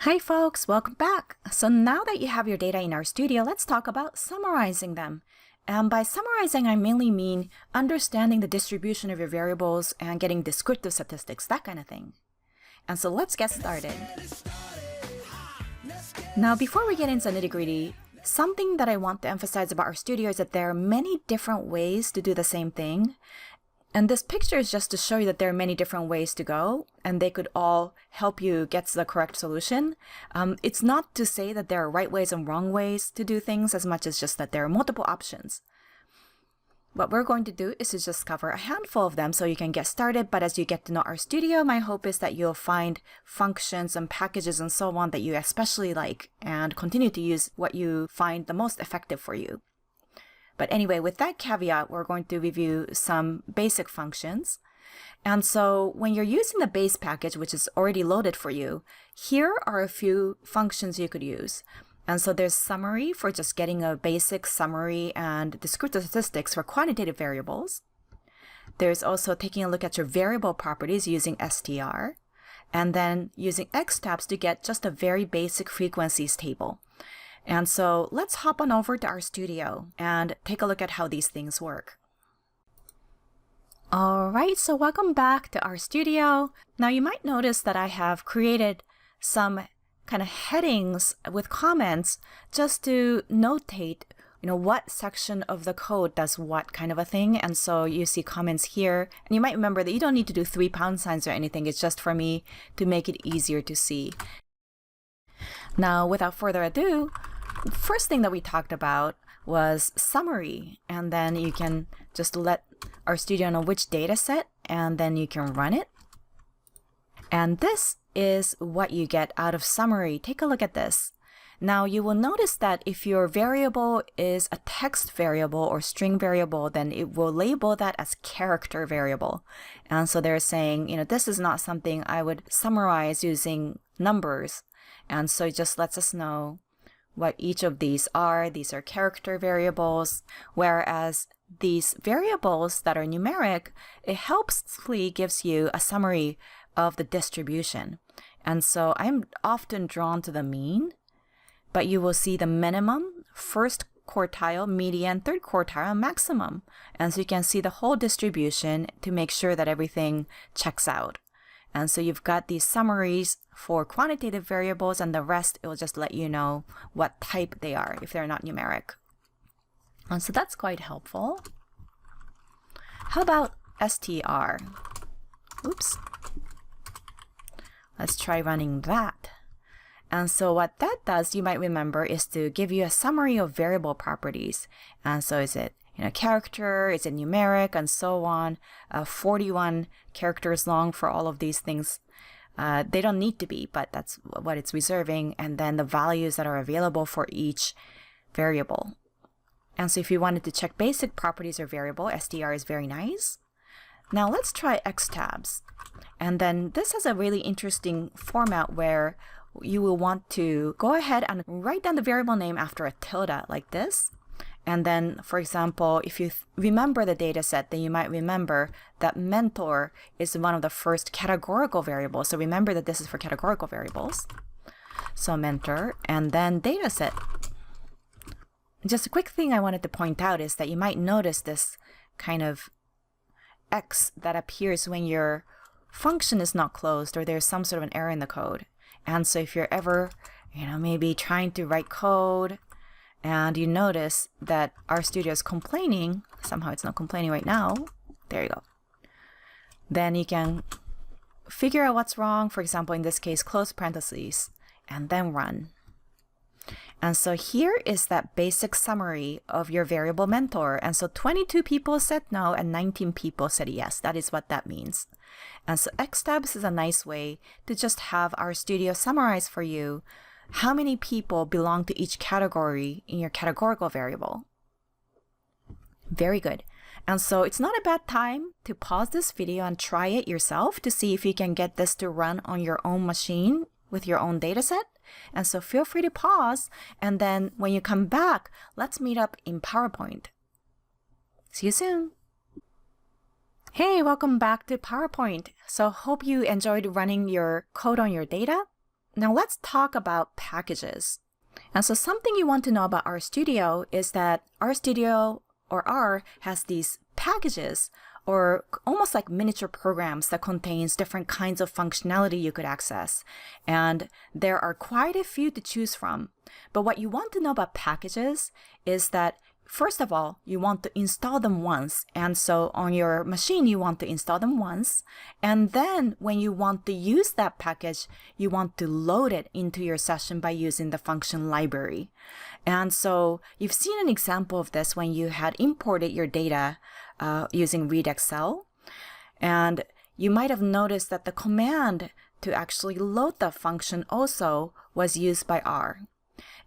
Hi folks, welcome back. So now that you have your data in RStudio, let's talk about summarizing them. And by summarizing, I mainly mean understanding the distribution of your variables and getting descriptive statistics, that kind of thing. And so let's get started. Now, before we get into the nitty-gritty, something that I want to emphasize about RStudio is that there are many different ways to do the same thing. And this picture is just to show you that there are many different ways to go, and they could all help you get to the correct solution. It's not to say that there are right ways and wrong ways to do things as much as just that there are multiple options. What we're going to do is to just cover a handful of them so you can get started, but as you get to know RStudio, my hope is that you'll find functions and packages and so on that you especially like and continue to use what you find the most effective for you. But anyway, with that caveat, we're going to review some basic functions. And so when you're using the base package, which is already loaded for you, here are a few functions you could use. And so there's summary for just getting a basic summary and descriptive statistics for quantitative variables. There's also taking a look at your variable properties using str, and then using xtabs to get just a very basic frequencies table. And so let's hop on over to RStudio and take a look at how these things work. Alright, so welcome back to RStudio. Now you might notice that I have created some kind of headings with comments just to notate, what section of the code does what kind of a thing. And so you see comments here, and you might remember that you don't need to do 3 pound signs or anything. It's just for me to make it easier to see. Now, without further ado, first thing that we talked about was summary, and then you can just let RStudio know which data set, and then you can run it. And this is what you get out of summary. Take a look at this. Now you will notice that if your variable is a text variable or string variable, then it will label that as character variable. And so they're saying, this is not something I would summarize using numbers. And so it just lets us know what each of these are. These are character variables, whereas these variables that are numeric, it helpfully gives you a summary of the distribution. And so I'm often drawn to the mean, but you will see the minimum, first quartile, median, third quartile, and maximum. And so you can see the whole distribution to make sure that everything checks out. And so you've got these summaries for quantitative variables, and the rest, it will just let you know what type they are if they're not numeric. And so that's quite helpful. How about str? Oops. Let's try running that. And so what that does, you might remember, is to give you a summary of variable properties. And so is it character, is it numeric, and so on. 41 characters long for all of these things. They don't need to be, but that's what it's reserving. And then the values that are available for each variable. And so if you wanted to check basic properties of variable, str is very nice. Now let's try xtabs. And then this has a really interesting format where you will want to go ahead and write down the variable name after a tilde like this. And then, for example, if you remember the data set, then you might remember that mentor is one of the first categorical variables. So remember that this is for categorical variables. So mentor, and then data set. Just a quick thing I wanted to point out is that you might notice this kind of X that appears when your function is not closed or there's some sort of an error in the code. And so if you're ever, maybe trying to write code, and you notice that RStudio is complaining, somehow it's not complaining right now, there you go. Then you can figure out what's wrong, for example, in this case, close parentheses, and then run. And so here is that basic summary of your variable mentor. And so 22 people said no, and 19 people said yes. That is what that means. And so xtabs is a nice way to just have RStudio summarize for you how many people belong to each category in your categorical variable. Very good. And so it's not a bad time to pause this video and try it yourself to see if you can get this to run on your own machine with your own dataset. And so feel free to pause, and then when you come back, let's meet up in PowerPoint. See you soon. Hey, welcome back to PowerPoint. So hope you enjoyed running your code on your data. Now let's talk about packages. And so something you want to know about RStudio is that RStudio or R has these packages or almost like miniature programs that contains different kinds of functionality you could access. And there are quite a few to choose from. But what you want to know about packages is that first of all, you want to install them once. And so on your machine, you want to install them once. And then when you want to use that package, you want to load it into your session by using the function library. And so you've seen an example of this when you had imported your data using read Excel. And you might have noticed that the command to actually load the function also was used by R.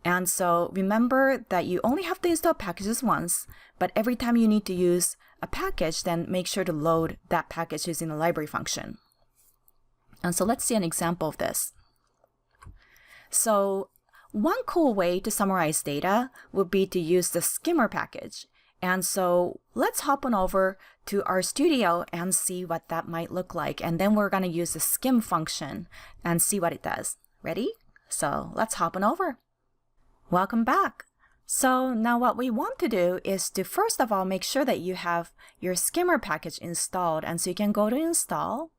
And so remember that you only have to install packages once, but every time you need to use a package, then make sure to load that package using the library function. And so let's see an example of this. So one cool way to summarize data would be to use the skimmer package. And so let's hop on over to RStudio and see what that might look like. And then we're going to use the skim function and see what it does. Ready? So let's hop on over. Welcome back. So now what we want to do is to first of all make sure that you have your skimmer package installed. And so you can go to install,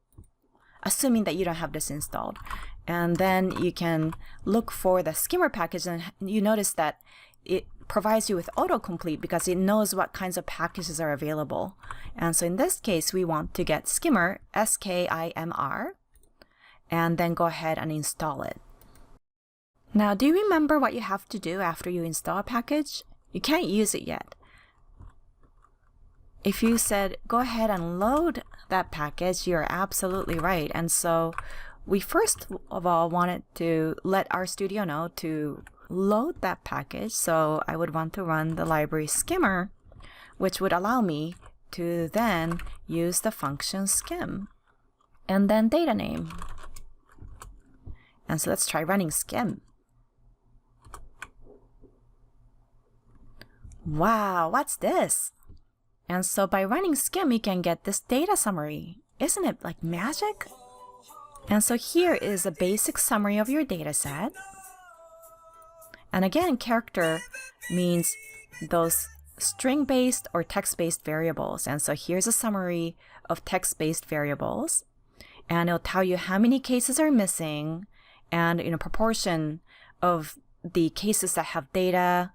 assuming that you don't have this installed. And then you can look for the skimmer package, and you notice that it provides you with autocomplete because it knows what kinds of packages are available. And so in this case, we want to get skimmer, S-K-I-M-R, and then go ahead and install it. Now, do you remember what you have to do after you install a package? You can't use it yet. If you said, go ahead and load that package, you're absolutely right. And so we first of all wanted to let RStudio know to load that package. So I would want to run the library skimmer, which would allow me to then use the function skim and then data name. And so let's try running skim. Wow, what's this? And so by running skim, you can get this data summary. Isn't it like magic? And so here is a basic summary of your data set. And again, character means those string-based or text-based variables. And so here's a summary of text-based variables. And it'll tell you how many cases are missing and proportion of the cases that have data.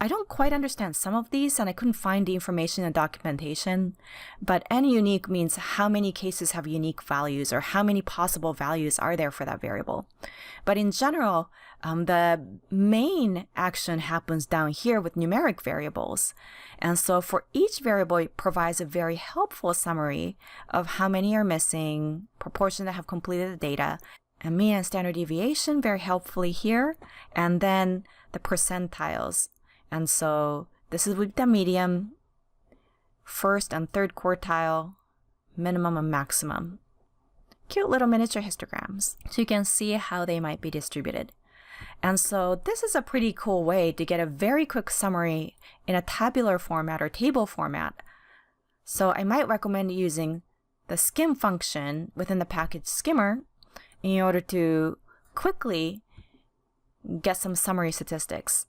I don't quite understand some of these, and I couldn't find the information in the documentation, but n-unique means how many cases have unique values or how many possible values are there for that variable. But in general, the main action happens down here with numeric variables. And so for each variable, it provides a very helpful summary of how many are missing, proportion that have completed the data, and mean and standard deviation very helpfully here, and then the percentiles. And so this is with the medium, first and third quartile, minimum and maximum. Cute little miniature histograms. So you can see how they might be distributed. And so this is a pretty cool way to get a very quick summary in a tabular format or table format. So I might recommend using the skim function within the package skimmer in order to quickly get some summary statistics.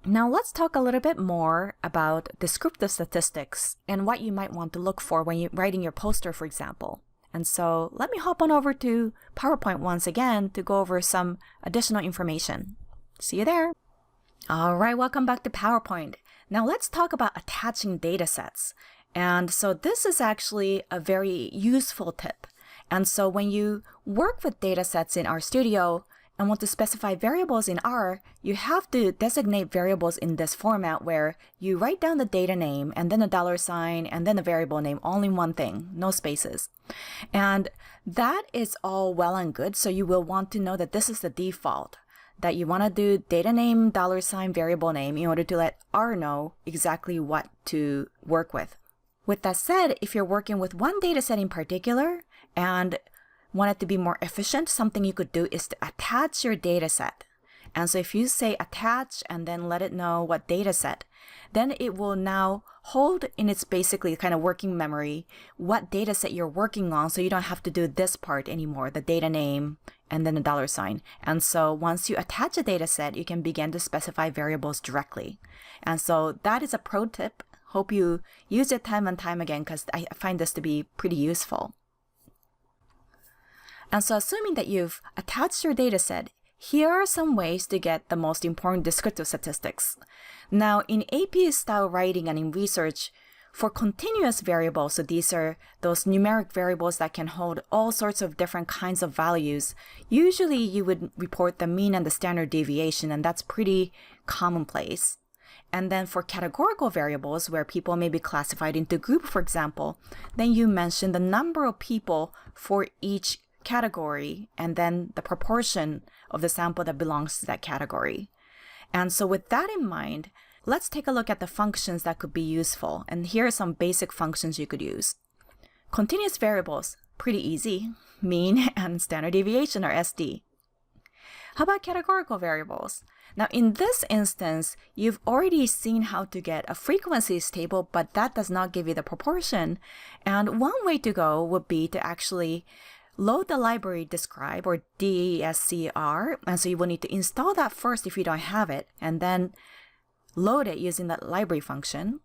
Now let's talk a little bit more about descriptive statistics and what you might want to look for when you're writing your poster, for example. And so let me hop on over to PowerPoint once again to go over some additional information. See you there. All right, welcome back to PowerPoint. Now let's talk about attaching data sets. And so this is actually a very useful tip. And so when you work with data sets in RStudio, and want to specify variables in R, you have to designate variables in this format where you write down the data name and then a $sign and then the variable name, all in one thing, no spaces. And that is all well and good. So you will want to know that this is the default, that you want to do data name, $sign, variable name in order to let R know exactly what to work with. With that said, if you're working with one data set in particular and want it to be more efficient, something you could do is to attach your data set. And so if you say attach and then let it know what data set, then it will now hold in its basically kind of working memory what data set you're working on, so you don't have to do this part anymore, the data name and then the $sign. And so once you attach a data set, you can begin to specify variables directly. And so that is a pro tip. Hope you use it time and time again, because I find this to be pretty useful. And so assuming that you've attached your data set, here are some ways to get the most important descriptive statistics. Now, in AP-style writing and in research, for continuous variables, so these are those numeric variables that can hold all sorts of different kinds of values, usually you would report the mean and the standard deviation, and that's pretty commonplace. And then for categorical variables, where people may be classified into group, for example, then you mention the number of people for each category and then the proportion of the sample that belongs to that category. And so with that in mind, let's take a look at the functions that could be useful. And here are some basic functions you could use. Continuous variables, pretty easy. Mean and standard deviation, or SD. How about categorical variables? Now in this instance, you've already seen how to get a frequencies table, but that does not give you the proportion. And one way to go would be to actually load the library describe, or DESCR, and so you will need to install that first if you don't have it, and then load it using that library function,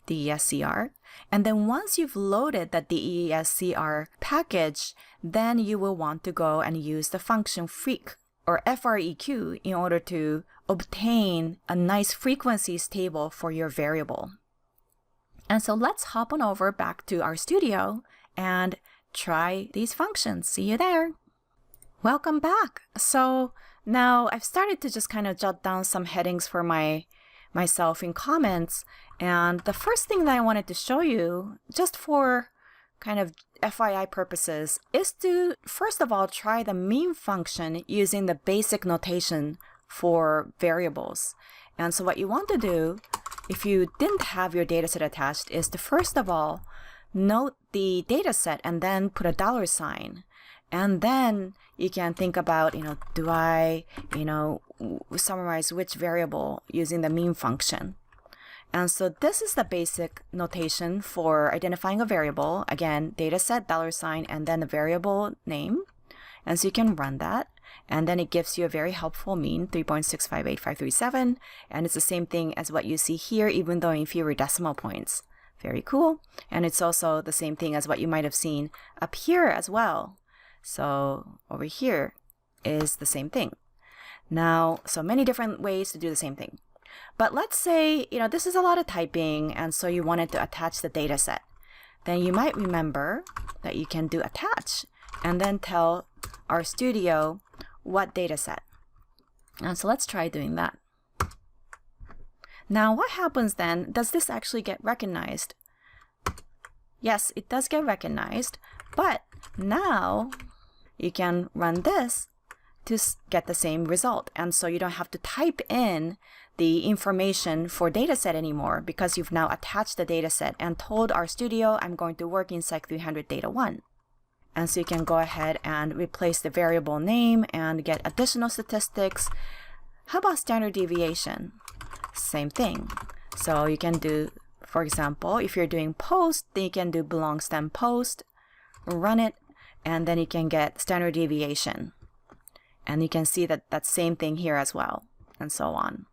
DESCR. And then once you've loaded the DESCR package, then you will want to go and use the function freq, or FREQ, in order to obtain a nice frequencies table for your variable. And so let's hop on over back to RStudio and try these functions. See you there. Welcome back. So now I've started to just kind of jot down some headings for myself in comments. And the first thing that I wanted to show you, just for kind of FYI purposes, is to first of all try the mean function using the basic notation for variables. And so what you want to do, if you didn't have your dataset attached, is to first of all note the data set and then put a $sign. And then you can think about, do I, summarize which variable using the mean function. And so this is the basic notation for identifying a variable. Again, data set, $sign, and then the variable name. And so you can run that. And then it gives you a very helpful mean, 3.658537. And it's the same thing as what you see here, even though in fewer decimal points. Very cool. And it's also the same thing as what you might have seen up here as well. So over here is the same thing. Now, so many different ways to do the same thing. But let's say, this is a lot of typing, and so you wanted to attach the data set. Then you might remember that you can do attach and then tell RStudio what data set. And so let's try doing that. Now, what happens then? Does this actually get recognized? Yes, it does get recognized, but now you can run this to get the same result. And so you don't have to type in the information for dataset anymore, because you've now attached the dataset and told RStudio, I'm going to work in Psych300 Data 1. And so you can go ahead and replace the variable name and get additional statistics. How about standard deviation? Same thing. So you can do, for example, if you're doing post, then you can do belong stem post, run it, and then you can get standard deviation. And you can see that same thing here as well, and so on.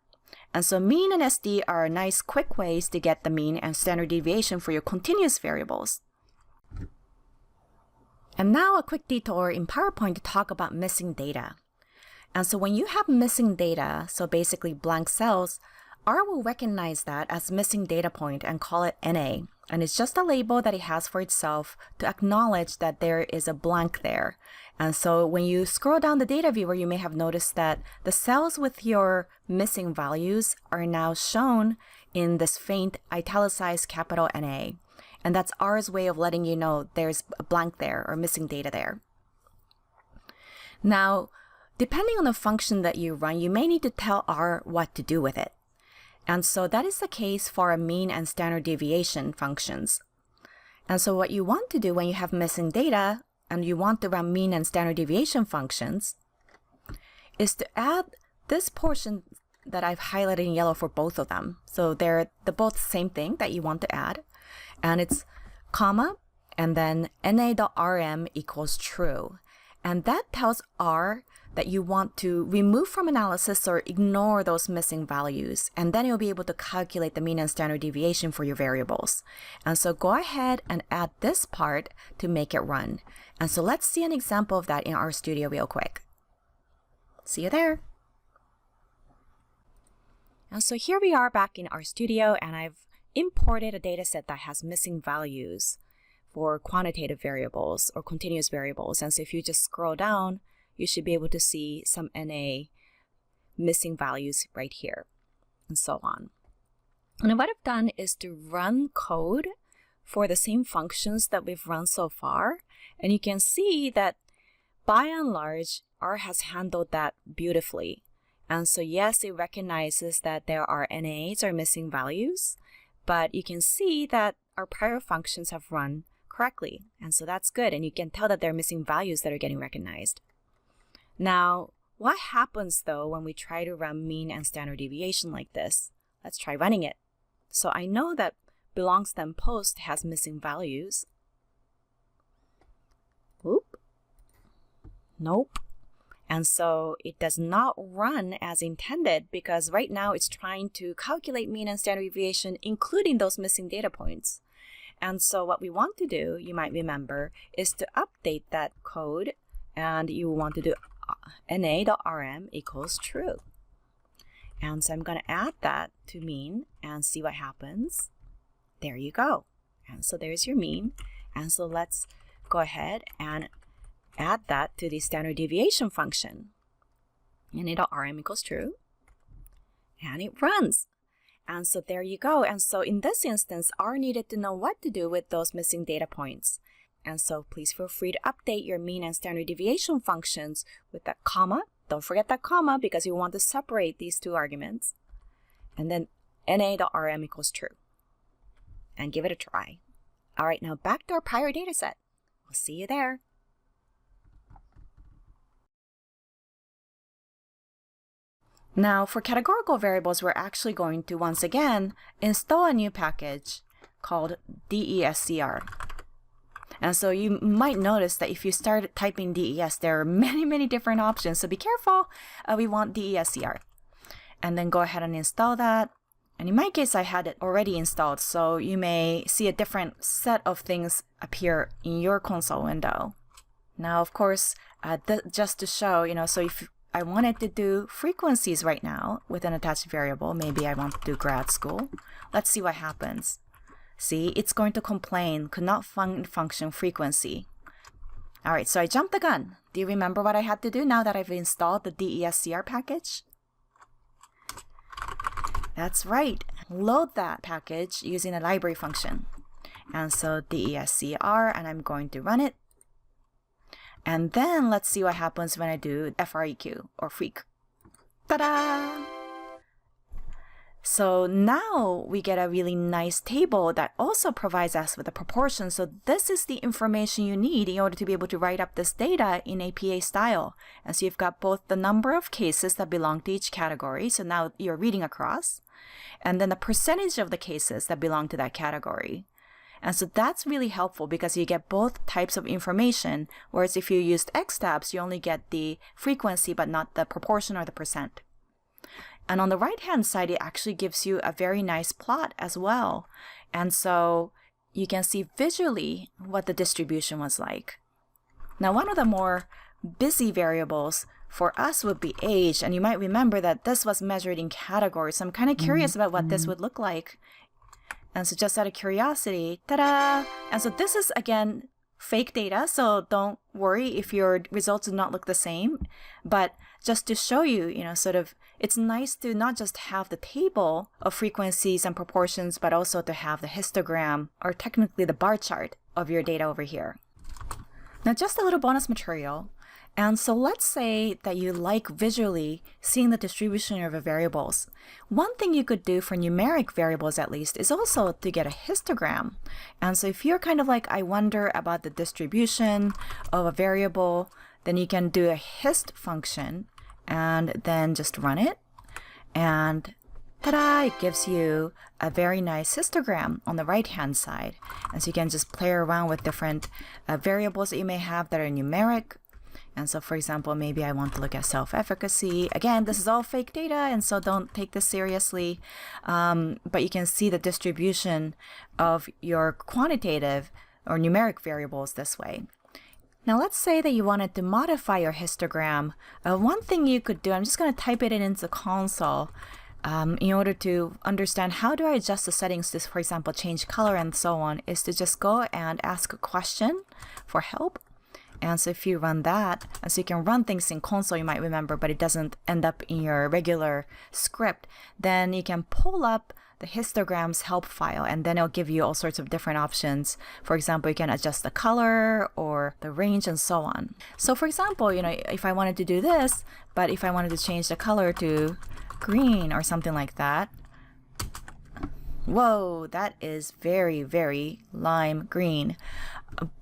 And so mean and SD are nice quick ways to get the mean and standard deviation for your continuous variables. And now a quick detour in PowerPoint to talk about missing data. And so when you have missing data, so basically blank cells, R will recognize that as missing data point and call it NA. And it's just a label that it has for itself to acknowledge that there is a blank there. And so when you scroll down the data viewer, you may have noticed that the cells with your missing values are now shown in this faint italicized capital NA. And that's R's way of letting you know there's a blank there or missing data there. Now, depending on the function that you run, you may need to tell R what to do with it. And so that is the case for a mean and standard deviation functions. And so what you want to do when you have missing data and you want to run mean and standard deviation functions is to add this portion that I've highlighted in yellow for both of them. So they're both same thing that you want to add. And it's comma, and then na.rm equals true. And that tells R that you want to remove from analysis or ignore those missing values. And then you'll be able to calculate the mean and standard deviation for your variables. And so go ahead and add this part to make it run. And so let's see an example of that in RStudio real quick. See you there. And so here we are back in RStudio, and I've imported a dataset that has missing values for quantitative variables or continuous variables. And so if you just scroll down, you should be able to see some NA missing values right here, and so on. And what I've done is to run code for the same functions that we've run so far. And you can see that by and large, R has handled that beautifully. And so yes, it recognizes that there are NAs or missing values, but you can see that our prior functions have run correctly. And so that's good. And you can tell that there are missing values that are getting recognized. Now, what happens though when we try to run mean and standard deviation like this? Let's try running it. So I know that belongs then post has missing values. Oop. Nope. And so it does not run as intended because right now it's trying to calculate mean and standard deviation, including those missing data points. And so what we want to do, you might remember, is to update that code, and you want to do na.rm equals true. And so I'm going to add that to mean and see what happens. There you go. And so there's your mean. And so let's go ahead and add that to the standard deviation function. na.rm equals true. And it runs. And so there you go. And so in this instance, R needed to know what to do with those missing data points. And so please feel free to update your mean and standard deviation functions with that comma. Don't forget that comma because you want to separate these two arguments. And then na.rm equals true. And give it a try. All right, now back to our prior data set. We'll see you there. Now for categorical variables, we're actually going to once again install a new package called descr. And so you might notice that if you start typing DES, there are many different options. So be careful. We want descr. And then go ahead and install that. And in my case, I had it already installed. So you may see a different set of things appear in your console window. Now, of course, just to show, so if I wanted to do frequencies right now with an attached variable, maybe I want to do grad school. Let's see what happens. See, it's going to complain, could not function frequency. All right, so I jumped the gun. Do you remember what I had to do now that I've installed the descr package? That's right, load that package using a library function. And so descr, and I'm going to run it. And then let's see what happens when I do freq or freq. Ta-da! So now we get a really nice table that also provides us with a proportion. So this is the information you need in order to be able to write up this data in APA style. And so you've got both the number of cases that belong to each category. So now you're reading across. And then the percentage of the cases that belong to that category. And so that's really helpful because you get both types of information. Whereas if you used xtabs, you only get the frequency but not the proportion or the percent. And on the right-hand side, it actually gives you a very nice plot as well. And so you can see visually what the distribution was like. Now, one of the more busy variables for us would be age. And you might remember that this was measured in categories. So I'm kind of curious about what this would look like. And so just out of curiosity, ta-da! And so this is, again, fake data, so don't worry if your results do not look the same. But just to show you, it's nice to not just have the table of frequencies and proportions, but also to have the histogram, or technically the bar chart of your data over here. Now, just a little bonus material. And so let's say that you like visually seeing the distribution of the variables. One thing you could do for numeric variables at least is also to get a histogram. And so if you're kind of like, I wonder about the distribution of a variable, then you can do a hist function and then just run it. And ta-da! It gives you a very nice histogram on the right-hand side. And so you can just play around with different variables that you may have that are numeric. And so, for example, maybe I want to look at self-efficacy. Again, this is all fake data, and so don't take this seriously. But you can see the distribution of your quantitative or numeric variables this way. Now, let's say that you wanted to modify your histogram. One thing you could do, I'm just going to type it into the console in order to understand how do I adjust the settings to, for example, change color and so on, is to just go and ask a question for help. And so if you run that, so you can run things in console, you might remember, but it doesn't end up in your regular script, then you can pull up the histograms help file, and then it'll give you all sorts of different options. For example, you can adjust the color or the range and so on. So for example, if I wanted to do this, but if I wanted to change the color to green or something like that, whoa, that is very, very lime green.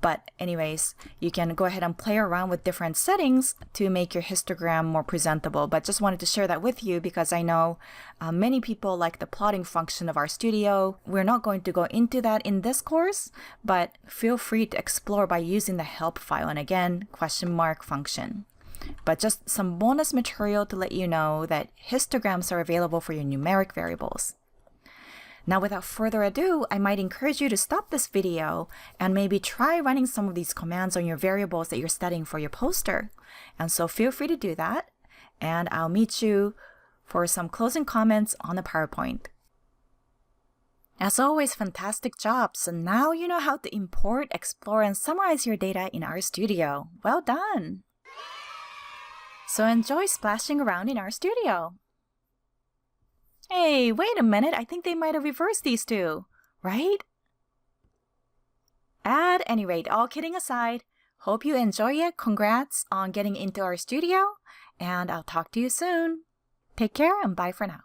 But anyways, you can go ahead and play around with different settings to make your histogram more presentable. But just wanted to share that with you because I know many people like the plotting function of RStudio. We're not going to go into that in this course, but feel free to explore by using the help file. And again, question mark function. But just some bonus material to let you know that histograms are available for your numeric variables. Now, without further ado, I might encourage you to stop this video and maybe try running some of these commands on your variables that you're studying for your poster. And so feel free to do that, and I'll meet you for some closing comments on the PowerPoint. As always, fantastic job. So now you know how to import, explore, and summarize your data in RStudio. Well done! So enjoy splashing around in RStudio. Hey, wait a minute, I think they might have reversed these two, right? At any rate, all kidding aside, hope you enjoy it. Congrats on getting into RStudio, and I'll talk to you soon. Take care and bye for now.